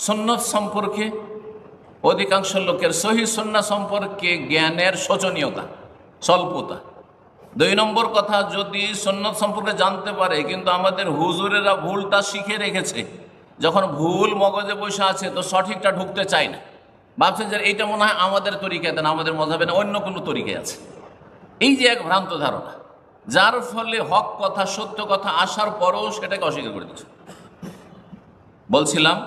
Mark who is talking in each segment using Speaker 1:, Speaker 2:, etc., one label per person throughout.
Speaker 1: সুন্নত সম্পর্কে, অধিকাংশ লোকের সহিহ সুন্নাহ সম্পর্কে জ্ঞানের শোচনীয়তা, স্বল্পতা। 2 নম্বর কথা, যদি সুন্নত সম্পর্কে জানতে পারে কিন্তু আমাদের হুজুরেরা ভুলটা শিখে রেখেছে, যখন ভুল মগজে বসে আছে তো সঠিকটা ঢুকতে চায় না, ভাবছেন যে এইটা মনে হয় আমাদের তরিকাতে না, আমাদের মজাবে না, অন্য কোনো তরিকায় আছে। এই যে এক ভ্রান্ত ধারণা, যার ফলে হক কথা, সত্য কথা আসার পরেও সেটাকে অস্বীকার করে দিচ্ছে। বলছিলাম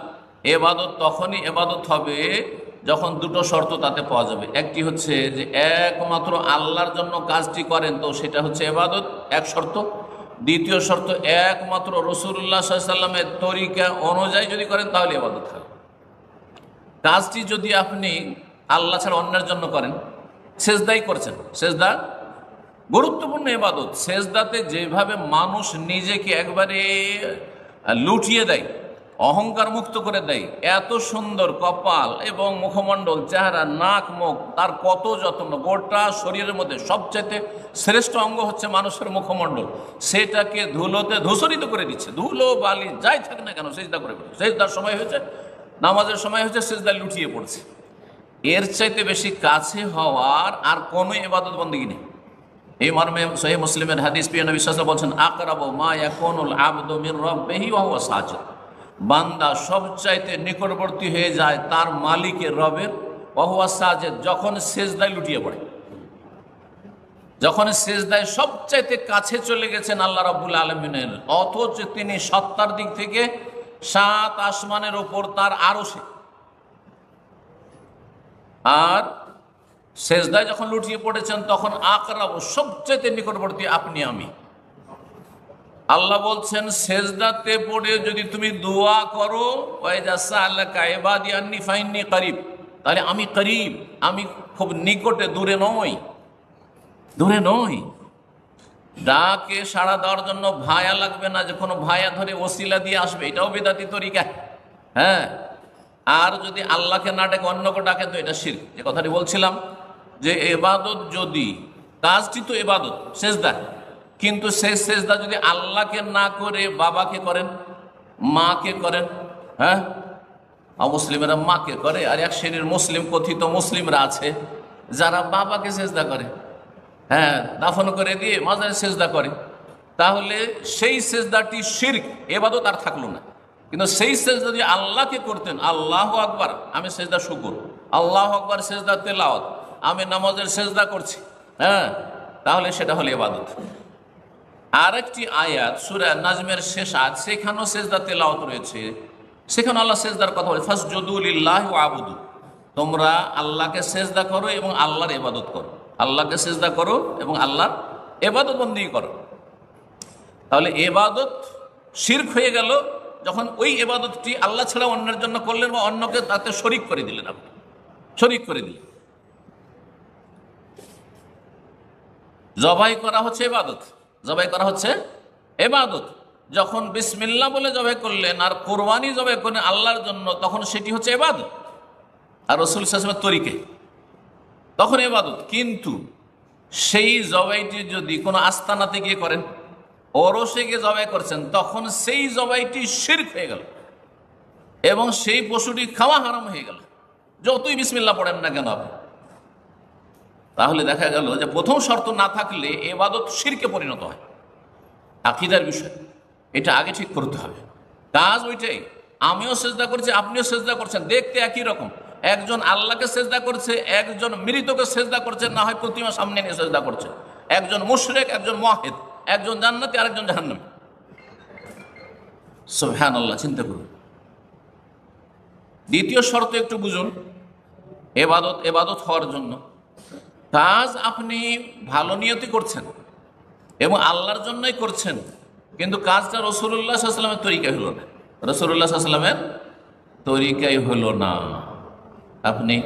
Speaker 1: এবাদত তখনই এবাদত হবে যখন দুটো শর্ত তাতে পাওয়া যাবে। একটি হচ্ছে যে একমাত্র আল্লাহর জন্য কাজটি করেন, তো সেটা হচ্ছে এবাদত, এক শর্ত। দ্বিতীয় শর্ত, একমাত্র রাসূলুল্লাহ সাল্লাল্লাহু আলাইহি ওয়াসাল্লামের তরিকা অনুযায়ী যদি করেন তাহলে এবাদত হবে। কাজটি যদি আপনি আল্লাহ ছাড়া অন্যের জন্য করেন, সেজদাই করছেন, সেজদা গুরুত্বপূর্ণ ইবাদত। সেজদাতে যেভাবে মানুষ নিজেকে একবারে লুটিয়ে দেয়, অহংকার মুক্ত করে দেয়, এত সুন্দর কপাল এবং মুখমণ্ডল, চেহারা, নাক, মুখ, তার কত যত্ন, গোটা শরীরের মধ্যে সবচেয়ে শ্রেষ্ঠ অঙ্গ হচ্ছে মানুষের মুখমণ্ডল, সেটাকে ধুলোতে ধূসরিত করে দিচ্ছে। ধুলো বালি যাই থাকে না কেন সেজদা করে ফেলছে। সেজদার সময় হয়েছে, নামাজের সময় হচ্ছে, সেজদায় লুটিয়ে পড়ছে। এর চাইতে বেশি কাছে হওয়ার আর কোনো ইবাদত বন্দেগী নেই। এই মর্মে সহিহ মুসলিমের হাদিস প্রিয় নবী সাল্লাল্লাহু আলাইহি ওয়াসাল্লাম বলছেন, আকরাবু মা ইয়াকুনুল আবদু মির রাব্বিহি ওয়া হুয়া সাজিদ। বান্দা সবচাইতে নিকটবর্তী হয়ে যায় তার মালিকের, রবের, ওয়া হুয়া সাজিদ, যখন সেজদায় লুটিয়ে পড়ে। যখন সেজদায় সবচাইতে কাছে চলে গেছেন আল্লাহ রাব্বুল আলামিনের, অথচ তিনি সত্তার দিক থেকে 7 আসমানের ওপর তার আরশে, আর সেজদায় যখন লুটিয়ে পড়েছেন তখন আকরাবু, সবচেয়ে নিকটবর্তী আপনি আমি। আল্লাহ বলছেন সেজদাতে পড়ে যদি তুমি দোয়া করো, ওয়াইজা সাআলাকা ইবাদি আন্নী ফাইন্নী করিব, তাহলে আমি করিব, আমি খুব নিকটে, দূরে নই, দূরে নই। ডাকে সাড়া দেওয়ার জন্য ভায়া লাগবে না, যে কোনো ভায়া ধরে ওসিলা দিয়ে আসবে, এটাও বেদাতি তরিকা। হ্যাঁ, আর যদি আল্লাহকে না ডাকে অন্যকে ডাকে তো এটা শিরক। যে কথাটি বলছিলাম যে এবাদত, যদি কাজটি তো এবাদত সেজদা, কিন্তু সেই সেজদা যদি আল্লাহকে না করে বাবাকে করেন, মাকে করেন, হ্যাঁ, অমুসলিমেরা মাকে করে, আর এক শ্রেণীর মুসলিম, কথিত মুসলিমরা আছে যারা বাবাকে সেজদা করে, হ্যাঁ, দাফন করে দিয়ে মাজারে সেজদা করে, তাহলে সেই সেজদাটি শিরক, এবাদত আর থাকলো না। কিন্তু সেই সেজদা যদি আল্লাহকে করতেন, আল্লাহু আকবার আমি সেজদা শুকুর, আল্লাহু আকবার সেজদা তেলাওয়াত, আমি নামাজের সেজদা করছি, হ্যাঁ, তাহলে সেটা হলো ইবাদত। আরেকটি আয়াত সূরা নাজমের শেষ আয়াত, সেখানেও সেজদা তেলাওয়াত রয়েছে। সেখানে আল্লাহ সেজদার কথা বলে, ফাসজুদু লিল্লাহি ওয়াবুদু, তোমরা আল্লাহকে সেজদা করো এবং আল্লাহর ইবাদত করো। আল্লাহকে সেজদা করো এবং আল্লাহর ইবাদত বন্দেগী করো। তাহলে ইবাদত শিরক হয়ে গেল যখন ওই ইবাদতটি আল্লাহ ছাড়া অন্যের জন্য করলেন বা অন্যকে তাতে শরীক করে দিলেন, আপনি শরীক করে দিলেন। জবাই করা হচ্ছে ইবাদত, জবাই করা হচ্ছে ইবাদত। যখন বিসমিল্লাহ বলে জবাই করলেন আর কোরবানি জবাই করলেন আল্লাহর জন্য, তখন সেটি হচ্ছে ইবাদত, আর রাসূল সাল্লাল্লাহু আলাইহি ওয়াসাল্লামের তরিকায়, তখন ইবাদত। কিন্তু সেই জবাইটি যদি কোনো আস্তানাতে গিয়ে করেন, ওরসে গিয়ে জবাই করছেন, তখন সেই জবাইটি শিরক হয়ে গেল এবং সেই পশুটি খাওয়া হারাম হয়ে গেল, যতই বিসমিল্লাহ পড়েন না কেন আপনি। তাহলে দেখা গেল যে প্রথম শর্ত না থাকলে ইবাদত শিরকে পরিণত হয়। আকীদার বিষয়, এটা আগে ঠিক করতে হবে। কাজ ওইটাই, আমিও সেজদা করছি, আপনিও সেজদা করছেন, দেখতে একই রকম। একজন আল্লাহকে সেজদা করছে, একজন মৃতকে সেজদা করছে, না হয় প্রতিমা সামনে নিয়ে সেজদা করছে। একজন মুশরিক, একজন মুওয়াহিদ, একজন জান্নাতি আর একজন জাহান্নামী। সুবহানাল্লাহ, চিন্তা করুন। দ্বিতীয় শর্ত একটু বুঝুন, এবাদত এবাদত হওয়ার জন্য কাজ আপনি ভালো নিয়তি করছেন এবং আল্লাহর জন্যই করছেন, কিন্তু কাজটা রাসূলুল্লাহ সাল্লাল্লাহু আলাইহি ওয়াসাল্লামের তরিকায় হলো না, রাসূলুল্লাহ সাল্লাল্লাহু আলাইহি ওয়াসাল্লামের তরিকায় হলো না। আপনি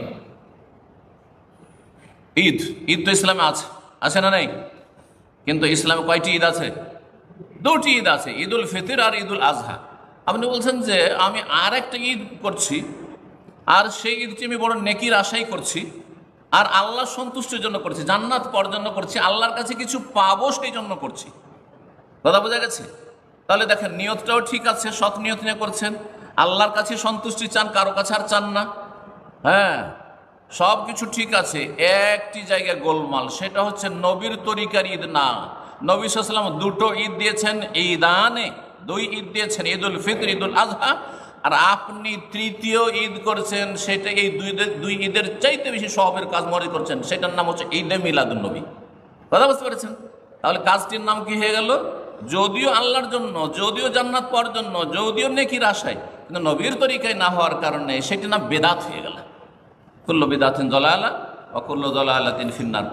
Speaker 1: ঈদ, ঈদ তো ইসলামে আছে, আছে না নাই? কিন্তু ইসলামে কয়টি ঈদ আছে? 2টি ঈদ আছে, ঈদুল ফিতর আর ঈদুল আজহা। আপনি বলছেন যে আমি আর একটা ঈদ করছি, আর সেই ঈদটি আমি বড় নেকির আশাই করছি, আর আল্লাহ সন্তুষ্টির জন্য করছি, জান্নাত পাওয়ার জন্য করছি, আল্লাহর কাছে কিছু পাবো সেই জন্য করছি। কথা বোঝা গেছে? তাহলে দেখেন নিয়তটাও ঠিক আছে, সৎ নিয়ত নিয়ে করছেন, আল্লাহর কাছে সন্তুষ্টি চান, কারো কাছে আর চান না। হ্যাঁ, সব কিছু ঠিক আছে, একটি জায়গায় গোলমাল, সেটা হচ্ছে নবীর তরিকার ঈদ না। নবী সাল্লাল্লাহু আলাইহি ওয়াসাল্লাম দুটো ঈদ দিয়েছেন, ঈদানে, দুই ঈদ দিয়েছেন, ঈদুল ফিতর, ঈদুল আজহা। আর আপনি তৃতীয় ঈদ করছেন, সেটা এই দুই ঈদের চাইতে বেশি সওয়াবের কাজ মনে করছেন, সেটার নাম হচ্ছে ঈদে মিলাদুন নবী। কথা বুঝতে পেরেছেন? তাহলে কাজটির নাম কি হয়ে গেল? যদিও আল্লাহর জন্য, যদিও জান্নাত পাওয়ার জন্য, যদিও নেকির আশায়, কিন্তু নবীর তরিকায় না হওয়ার কারণে সেটির নাম বেদাত হয়ে গেল। কুল্লু বিদাতিন দালালা ওয়া কুল্লু দালালাতিন ফিন্নার।